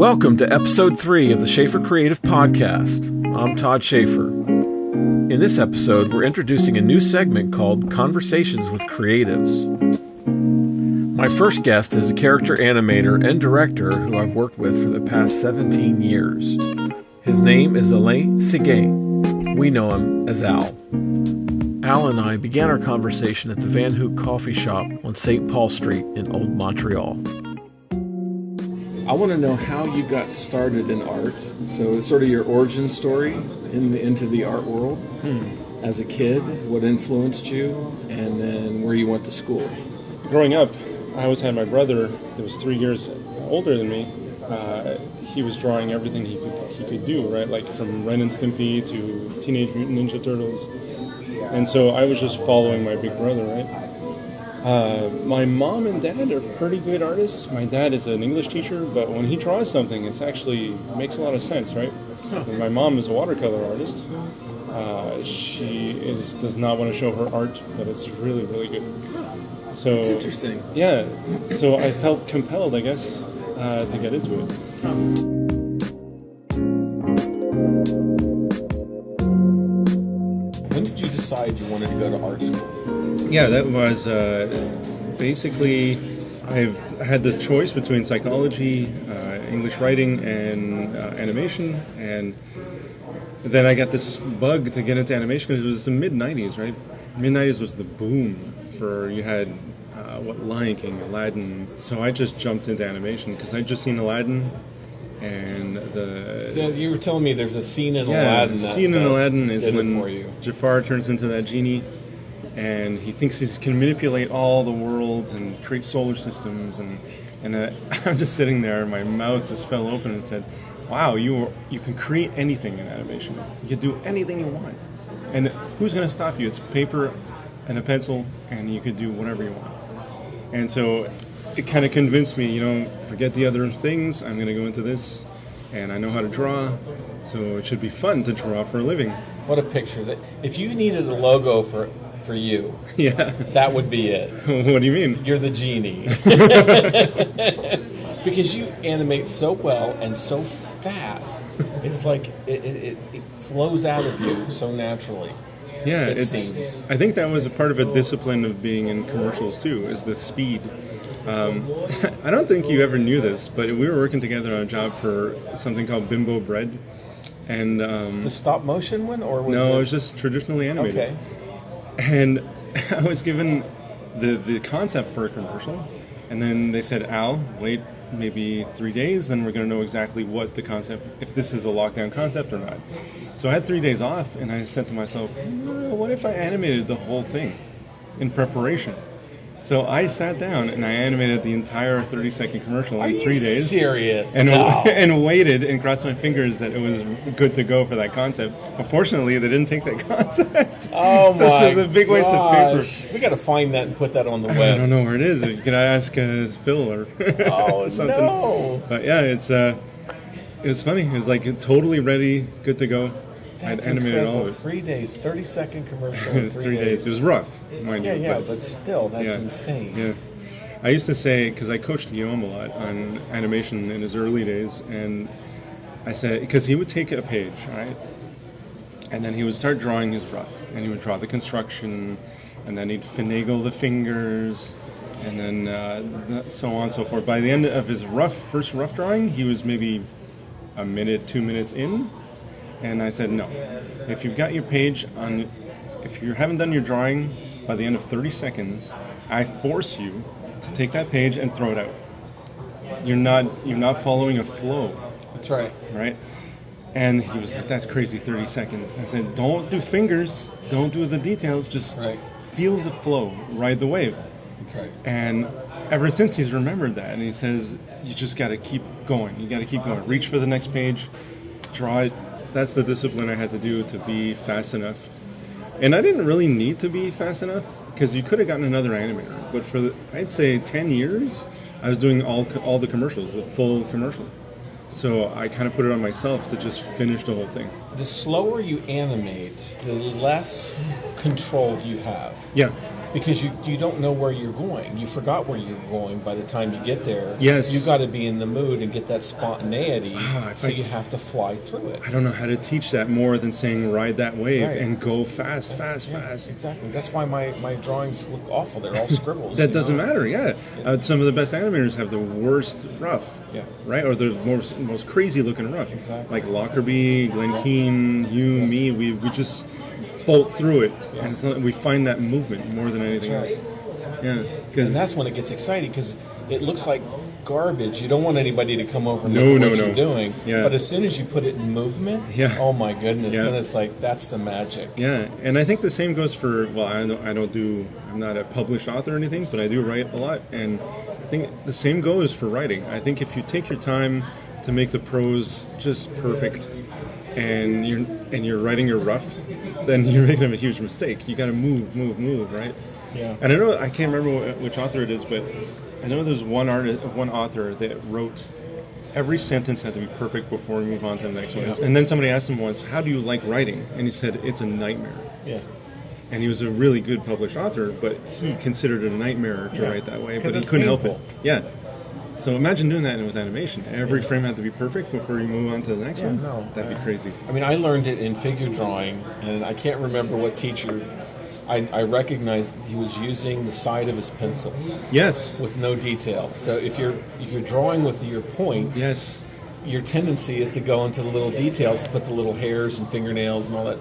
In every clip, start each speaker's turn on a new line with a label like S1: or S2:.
S1: Welcome to episode 3 of the Shaffer Creative Podcast. I'm Todd Shaffer. In this episode, we're introducing a new segment called Conversations with Creatives. My first guest is a character animator and director who I've worked with for the past 17 years. His name is Alain Seguin. We know him as Al. Al and I began our conversation at the Van Hook Coffee Shop on St. Paul Street in Old Montreal. I want to know how you got started in art. So it's sort of your origin story into the art world. As a kid, what influenced you, and then where you went to school.
S2: Growing up, I always had my brother that was 3 years older than me. He was drawing everything he could do, right? Like from Ren and Stimpy to Teenage Mutant Ninja Turtles. And so I was just following my big brother, right? My mom and dad are pretty good artists. My dad is an English teacher, but when he draws something, it actually makes a lot of sense, right? My mom is a watercolor artist. She does not want to show her art, but it's really, really good. So
S1: it's interesting.
S2: Yeah. So I felt compelled, I guess, to get into it.
S1: When did you decide you wanted to go to art school?
S2: Yeah, that was basically, I had the choice between psychology, English writing, and animation, and then I got this bug to get into animation because it was the mid-90s, right? Mid-90s was the boom for, you had, Lion King, Aladdin, so I just jumped into animation because I'd just seen Aladdin, and
S1: you were telling me there's a scene in Aladdin.
S2: The scene in Aladdin is when
S1: you.
S2: Jafar turns into that genie, and he thinks he can manipulate all the worlds and create solar systems, and I'm just sitting there, my mouth just fell open and said, wow, you can create anything in animation. You can do anything you want. And who's going to stop you? It's paper and a pencil, and you can do whatever you want. And so it kind of convinced me, forget the other things, I'm going to go into this, and I know how to draw, so it should be fun to draw for a living.
S1: What a picture. If you needed a logo for you,
S2: yeah,
S1: that would be it.
S2: What do you mean?
S1: You're the genie. Because you animate so well and so fast, it's like it flows out of you so naturally.
S2: Yeah,
S1: it seems.
S2: I think that was a part of a discipline of being in commercials too, is the speed. I don't think you ever knew this, but we were working together on a job for something called Bimbo Bread, and
S1: the stop motion one, or
S2: it was just traditionally animated.
S1: Okay.
S2: And I was given the concept for a commercial, and then they said, Al, wait maybe 3 days, then we're going to know exactly what the concept, if this is a lockdown concept or not. So I had 3 days off, and I said to myself, what if I animated the whole thing in preparation? So I sat down and I animated the entire 30-second commercial in 3 days.
S1: Are you serious?
S2: And waited and crossed my fingers that it was good to go for that concept. Unfortunately, they didn't take that concept.
S1: Oh my
S2: This is a big waste of paper.
S1: We got to find that and put that on the web.
S2: I don't know where it is. Could I ask Phil or something?
S1: No.
S2: But yeah, it was funny. It was like totally ready, good to go.
S1: That's
S2: I'd animated
S1: incredible.
S2: all of it.
S1: 3 days, 30-second commercial in 3
S2: days. It was rough, mind you.
S1: But still, that's insane.
S2: Yeah. I used to say, because I coached Guillaume a lot on animation in his early days, and I said, because he would take a page, right? And then he would start drawing his rough, and he would draw the construction, and then he'd finagle the fingers, and then so on and so forth. By the end of his first rough drawing, he was maybe a minute, 2 minutes in. And I said, no. If you've got your page on, if you haven't done your drawing by the end of 30 seconds, I force you to take that page and throw it out. You're not following a flow.
S1: That's right.
S2: Right? And he was like, that's crazy, 30 seconds. I said, don't do fingers, don't do the details, just feel the flow, ride the wave.
S1: That's right.
S2: And ever since he's remembered that, and he says, you just got to keep going. You got to keep going. Reach for the next page, draw it. That's the discipline I had to do to be fast enough. And I didn't really need to be fast enough, because you could have gotten another animator. But for, I'd say, 10 years, I was doing all the commercials, the full commercial. So I kind of put it on myself to just finish the whole thing.
S1: The slower you animate, the less control you have.
S2: Yeah.
S1: Because you don't know where you're going. You forgot where you're going by the time you get there.
S2: Yes.
S1: You've got to be in the mood and get that spontaneity, so you have to fly through it.
S2: I don't know how to teach that more than saying ride that wave and go fast.
S1: Exactly. That's why my drawings look awful. They're all scribbles.
S2: That doesn't matter, some of the best animators have the worst rough, right? Or the most crazy looking rough.
S1: Exactly.
S2: Like Lockerbie, Glenn Keane, you, me, we just bolt through it, and it's not, we find that movement more than anything else. Yeah,
S1: and that's when it gets exciting, because it looks like garbage. You don't want anybody to come over and look at what you're doing.
S2: Yeah.
S1: But as soon as you put it in movement, oh my goodness, then it's like, that's the magic.
S2: Yeah, and I think the same goes for, well, I'm not a published author or anything, but I do write a lot, and I think the same goes for writing. I think if you take your time to make the prose just perfect, and you're writing your rough, then you're making a huge mistake. You got to move, right?
S1: Yeah.
S2: And I can't remember which author it is, but I know there's one author that wrote every sentence had to be perfect before we move on to the next one. And then somebody asked him once, "How do you like writing?" And he said, "It's a nightmare."
S1: Yeah.
S2: And he was a really good published author, but he considered it a nightmare to write that way, but he couldn't help it. Yeah. So imagine doing that with animation. Every frame had to be perfect before you move on to the next one.
S1: No,
S2: that'd be crazy.
S1: I mean, I learned it in figure drawing, and I can't remember what teacher. I recognized he was using the side of his pencil.
S2: Yes.
S1: With no detail. So if you're drawing with your point, your tendency is to go into the little details, put the little hairs and fingernails and all that.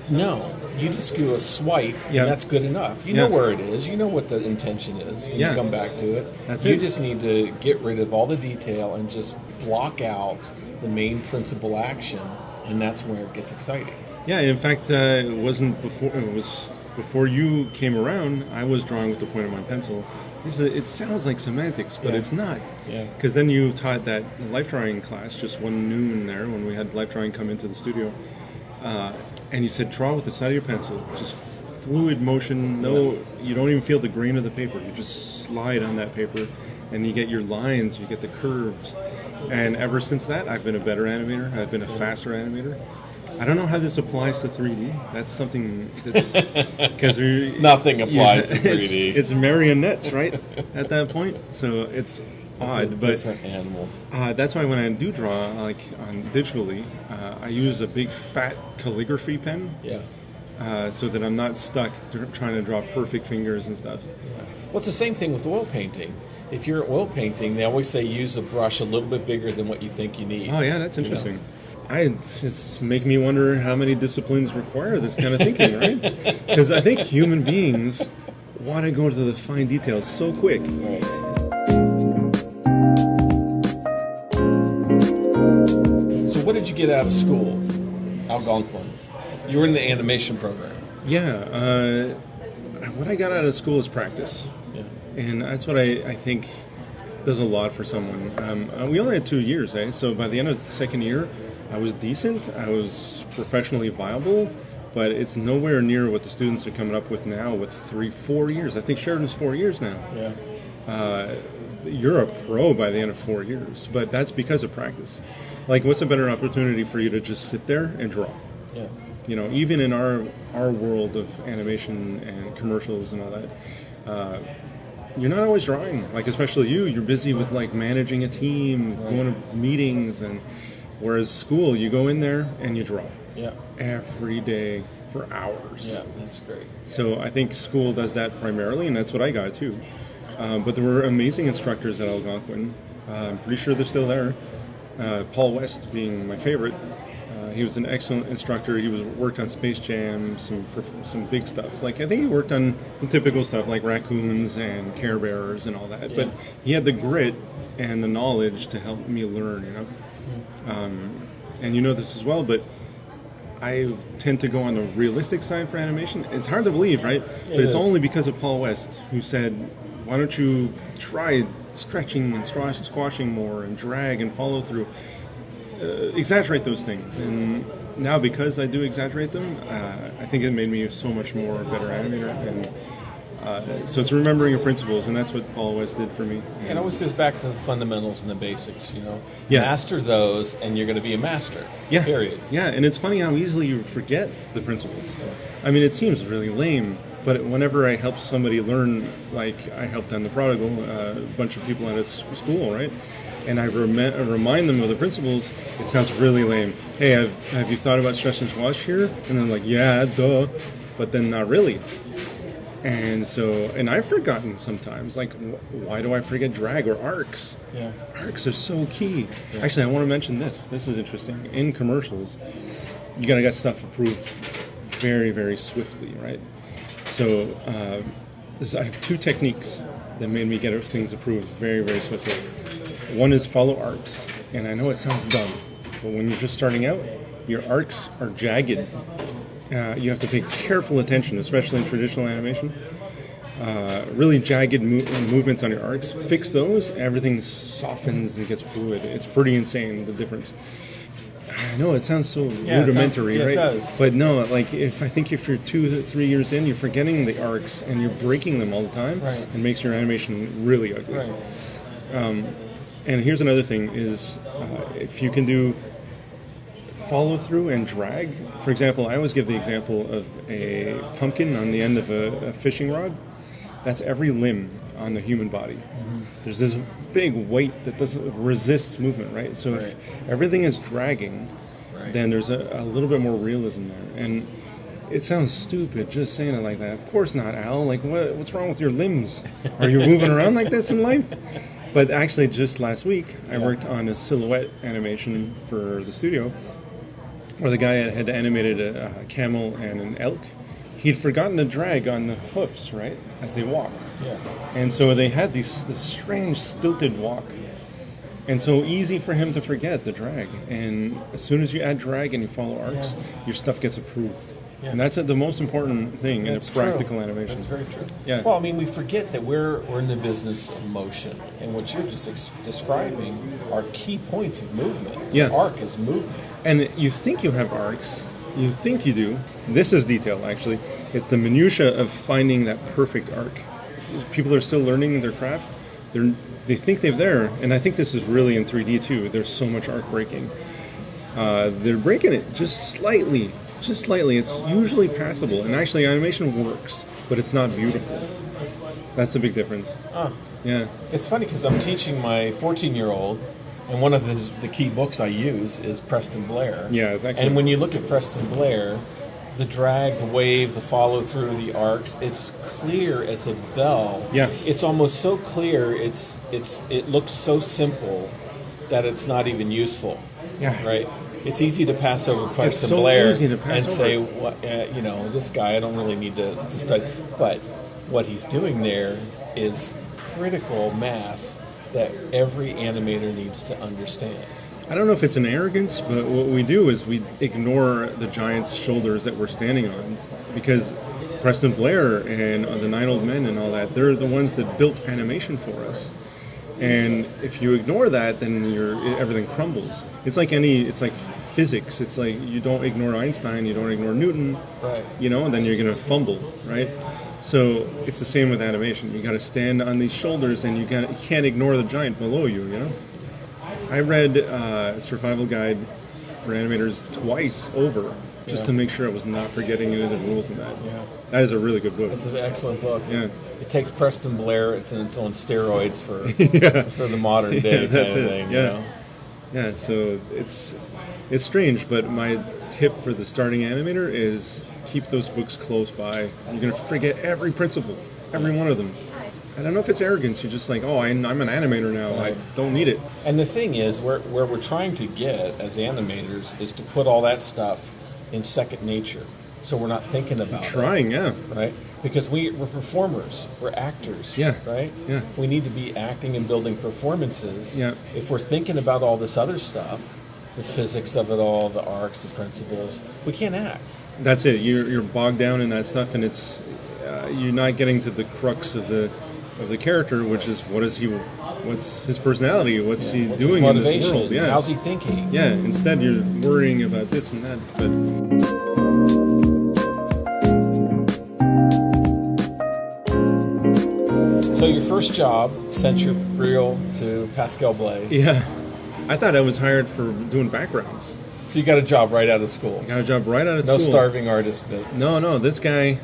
S1: No, you just do a swipe, and that's good enough. You know where it is. You know what the intention is when you come back to it. You just need to get rid of all the detail and just block out the main principal action, and that's where it gets exciting.
S2: Yeah, in fact, it wasn't before. It was before you came around. I was drawing with the point of my pencil. It sounds like semantics, but it's not. Yeah. Because then you taught that life drawing class just one noon there when we had life drawing come into the studio. And you said, draw with the side of your pencil, just fluid motion. You don't even feel the grain of the paper. You just slide on that paper, and you get your lines, you get the curves. And ever since that, I've been a better animator. I've been a faster animator. I don't know how this applies to 3D. That's something that's... because
S1: nothing applies to 3D.
S2: It's marionettes, right, at that point? So it's odd, but
S1: different animal.
S2: That's why when I do draw, like digitally, I use a big fat calligraphy pen. Yeah. So that I'm not stuck trying to draw perfect fingers and stuff.
S1: Yeah. Well, it's the same thing with oil painting. If you're oil painting, they always say use a brush a little bit bigger than what you think you need.
S2: Oh yeah, that's interesting. It's just make me wonder how many disciplines require this kind of thinking, right? Because I think human beings want to go to the fine details so quick.
S1: Right. What did you get out of school, Algonquin? You were in the animation program.
S2: Yeah. What I got out of school is practice. Yeah. And that's what I think does a lot for someone. We only had 2 years, so by the end of the second year, I was decent. I was professionally viable, but it's nowhere near what the students are coming up with now with 3-4 years. I think Sheridan's 4 years now. Yeah. You're a pro by the end of 4 years, but that's because of practice. Like, what's a better opportunity for you to just sit there and draw? Yeah. You know, even in our world of animation and commercials and all that, you're not always drawing. Like, especially you're busy with like managing a team, going to meetings, and whereas school, you go in there and you draw. Yeah. Every day for hours.
S1: Yeah, that's great.
S2: So I think school does that primarily, and that's what I got too. But there were amazing instructors at Algonquin. I'm pretty sure they're still there. Paul West being my favorite. He was an excellent instructor. He worked on Space Jam, some big stuff. Like, I think he worked on the typical stuff like raccoons and Care Bears and all that. Yeah. But he had the grit and the knowledge to help me learn, you know. And you know this as well, but I tend to go on the realistic side for animation. It's hard to believe, right? But it's only because of Paul West, who said, why don't you try stretching and squashing more and drag and follow through? Exaggerate those things. And now, because I do exaggerate them, I think it made me so much more better animator. And so it's remembering your principles, and that's what Paul West did for me.
S1: Yeah, it always goes back to the fundamentals and the basics, you know. Yeah. Master those, and you're going to be a master.
S2: Yeah.
S1: Period.
S2: Yeah, and it's funny how easily you forget the principles. I mean, it seems really lame, But whenever I help somebody learn, like I helped on The Prodigal, a bunch of people at a school, right? And I remind them of the principles, it sounds really lame. Hey, have you thought about stretch and squash here? And I'm like, yeah, duh. But then not really. And so, and I've forgotten sometimes, like, why do I forget drag or arcs?
S1: Yeah.
S2: Arcs are so key.
S1: Yeah.
S2: Actually, I want to mention this. This is interesting. In commercials, you gotta get stuff approved very, very swiftly, right? So, I have two techniques that made me get things approved very, very swiftly. One is follow arcs, and I know it sounds dumb, but when you're just starting out, your arcs are jagged. You have to pay careful attention, especially in traditional animation. Really jagged movements on your arcs. Fix those, everything softens and gets fluid. It's pretty insane, the difference. I know it sounds so rudimentary, right? It does. But no, like I think if you're 2 to 3 years in, you're forgetting the arcs and you're breaking them all the time,
S1: right.
S2: and makes your animation really ugly.
S1: Right.
S2: And here's another thing: is if you can do follow through and drag. For example, I always give the example of a pumpkin on the end of a fishing rod. That's every limb on the human body. Mm-hmm. There's this big weight that doesn't resist movement, right? So if everything is dragging, then there's a little bit more realism there. And it sounds stupid just saying it like that. Of course not, Al. Like, what's wrong with your limbs? Are you moving around like this in life? But actually, just last week, I worked on a silhouette animation for the studio, where the guy had animated a camel and an elk. He'd forgotten to drag on the hoofs, right, as they walked. Yeah. And so they had this strange stilted walk. And so easy for him to forget the drag. And as soon as you add drag and you follow arcs, your stuff gets approved. Yeah. And that's the most important thing in a practical animation.
S1: That's very true.
S2: Yeah.
S1: Well, I mean, we forget that we're in the business of motion. And what you're just describing are key points of movement.
S2: Yeah.
S1: Arc is movement.
S2: And you think you have arcs. You think you do. This is detail, actually. It's the minutia of finding that perfect arc. People are still learning their craft. They think they're there, and I think this is really in 3D too. There's so much arc breaking. They're breaking it just slightly. It's usually passable, and actually animation works, but it's not beautiful. That's the big difference. Yeah.
S1: It's funny because I'm teaching my 14-year-old, and one of the key books I use is Preston Blair.
S2: Yeah, it's excellent.
S1: And when you look at Preston Blair, the drag, the wave, the follow through, the arcs, it's clear as a bell.
S2: Yeah.
S1: It's almost so clear, it looks so simple that it's not even useful.
S2: Yeah.
S1: Right? It's easy to pass over Preston Blair and say, well, this guy I don't really need to study. But what he's doing there is critical mass that every animator needs to understand.
S2: I don't know if it's an arrogance, but what we do is we ignore the giant's shoulders that we're standing on, because Preston Blair and the Nine Old Men and all that, they're the ones that built animation for us. And if you ignore that, then everything crumbles. It's like physics. It's like you don't ignore Einstein, you don't ignore Newton,
S1: right?
S2: And then you're going to fumble, right? So it's the same with animation. You got to stand on these shoulders, and you can't ignore the giant below you. I read Survival Guide for Animators twice over, just to make sure I was not forgetting any of the rules in that. Yeah. That is a really good book.
S1: It's an excellent book.
S2: Yeah.
S1: It takes Preston Blair. It's in its own steroids for for the modern day kind of thing.
S2: Yeah. Yeah. So it's strange, but my tip for the starting animator is keep those books close by. You're going to forget every principle, every one of them. I don't know if it's arrogance. You're just like, I'm an animator now. I don't need it.
S1: And the thing is, where we're trying to get as animators is to put all that stuff in second nature, so we're not thinking about it. Right? Because we're performers. We're actors.
S2: Yeah.
S1: Right?
S2: Yeah.
S1: We need to be acting and building performances.
S2: Yeah.
S1: If we're thinking about all this other stuff, the physics of it all, the arcs, the principles, we can't act.
S2: That's it. You're bogged down in that stuff, and it's you're not getting to the crux of the character, which is what's his personality, what's he doing in this world? Yeah.
S1: How's he thinking?
S2: Yeah. Instead, you're worrying about this and that.
S1: So your first job sent your reel to Pascal Blay.
S2: Yeah. I thought I was hired for doing backgrounds.
S1: So you got a job right out of school.
S2: I got a job right out of school.
S1: No starving artist bit.
S2: No. This guy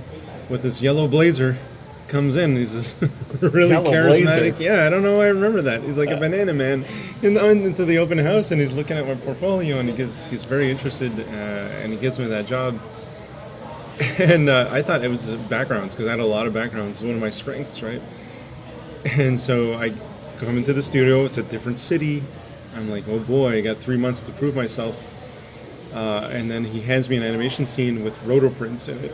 S2: with this yellow blazer comes in. He's this really
S1: Yellow
S2: charismatic.
S1: blazer.
S2: Yeah, I don't know why I remember that. He's like a banana man into the open house, and he's looking at my portfolio, and he's very interested, and he gives me that job. And I thought it was backgrounds, because I had a lot of backgrounds. It's one of my strengths, right? And so I come into the studio. It's a different city. I'm like, oh boy, I got 3 months to prove myself. And then he hands me an animation scene with rotoprints in it.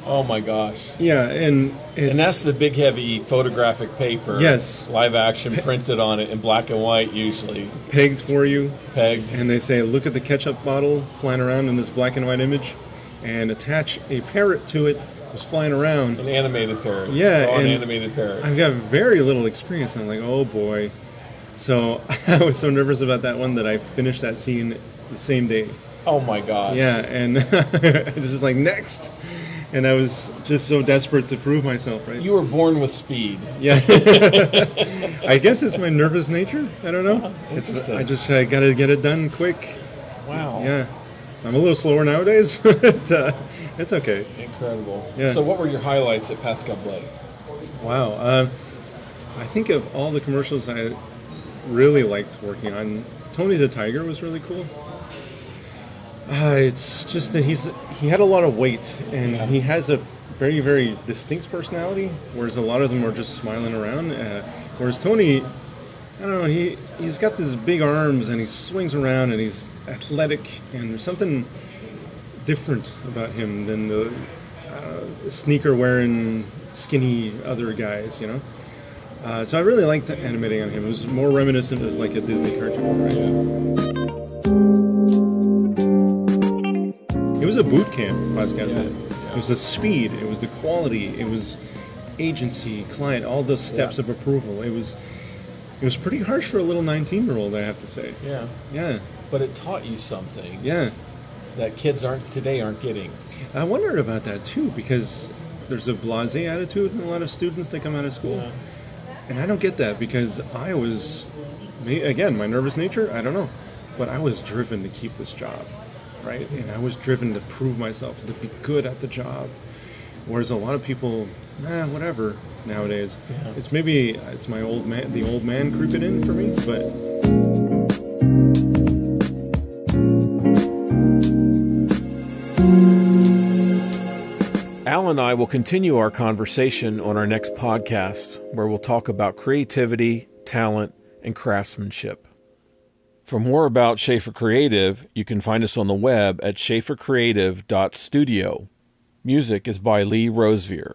S1: Oh my gosh.
S2: Yeah, and
S1: that's the big heavy photographic paper.
S2: Yes.
S1: Live action printed on it in black and white usually.
S2: pegged for you.
S1: Pegged.
S2: And they say, look at the ketchup bottle flying around in this black and white image, and attach a parrot to it. Was flying around.
S1: An animated parrot.
S2: Yeah.
S1: An animated parrot.
S2: I've got very little experience. I'm like, oh boy. So I was so nervous about that one that I finished that scene the same day.
S1: Oh my gosh.
S2: Yeah, and I was just like, next. And I was just so desperate to prove myself, right?
S1: You were born with speed.
S2: Yeah. I guess it's my nervous nature. I don't know.
S1: Interesting.
S2: I got to get it done quick.
S1: Wow.
S2: Yeah. So I'm a little slower nowadays, but it's okay.
S1: Incredible.
S2: Yeah.
S1: So what were your highlights at Pascal Blake?
S2: Wow. I think of all the commercials I really liked working on, Tony the Tiger was really cool. It's just that he had a lot of weight, and he has a very, very distinct personality, whereas a lot of them are just smiling around. Whereas Tony, I don't know, he's got these big arms, and he swings around, and he's athletic, and there's something different about him than the sneaker-wearing, skinny other guys, you know? So I really liked animating on him. It was more reminiscent of like a Disney cartoon, right?
S1: Yeah.
S2: It was a boot camp, Pascal.
S1: Yeah.
S2: It was the speed, it was the quality, it was agency, client, all the steps of approval. It was pretty harsh for a little 19-year-old, I have to say.
S1: Yeah.
S2: Yeah.
S1: But it taught you something
S2: Yeah.
S1: that kids today aren't getting.
S2: I wondered about that too, because there's a blasé attitude in a lot of students that come out of school.
S1: Yeah.
S2: And I don't get that, because I was, again, my nervous nature, I don't know, but I was driven to keep this job. Right, and I was driven to prove myself, to be good at the job. Whereas a lot of people, whatever nowadays.
S1: Yeah.
S2: It's my old man creeping in for me, but.
S1: Al and I will continue our conversation on our next podcast, where we'll talk about creativity, talent, and craftsmanship. For more about Schafer Creative, you can find us on the web at shaffercreative.studio. Music is by Lee Rosevier.